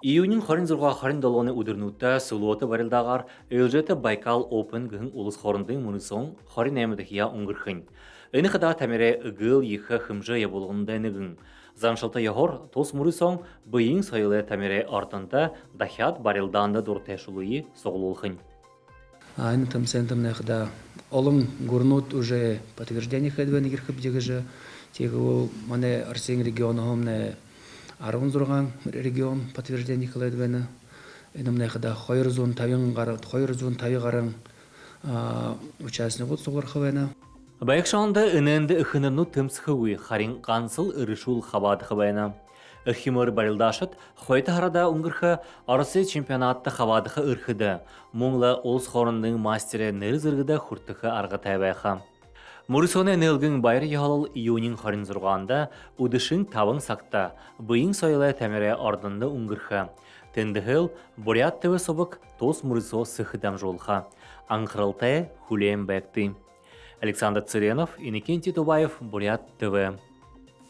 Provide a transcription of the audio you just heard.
Июнин 26-27 өдөрнүүтэ Сулуота барилдаагаар Элжета Байкал Open гэн улус хоорондын мөнсөн 28 дахия өнгөрхөн. Энэ хада тамире гыл иха хэмжээ явуулганда нэгэн. Заншалта яхор тус мөрсөн быйын соёлы тамире артында дахиад барилдаанда дуртешулуи соглулхын. Они там центром когда олом гурнут уже подтверждение ходвен ирхып дегеже тего мане Арсен регионом не Арунзурган регион подтверждение ходвен энемне когда хойрзун тавин гаран участник вот сугырхвена. Байкшанда энэнде ихэнэнну тэмсхэгүй харин гансыл иршул хаваадхвена. Эхимөр барилдашат хойта харада өнгөрхө Оросын чемпионатта хаваадхы ирхэдэ. Муңла улс хоорондын мастере нэр зэрэгдэ хүртэхэ арга тайвайха. Мөрсөне нэлгэн байр яхал июнин 26-анда үдэшин тавын сакта быйын соёлы тамире ордында өнгөрхө. Тэндехэл бурят тэвэ собык тос мөрсө сыхыдам жолха. Анхралтай хулем бэкти. Александр Цыренов и Никентий Тубаев, Бурят ТВ.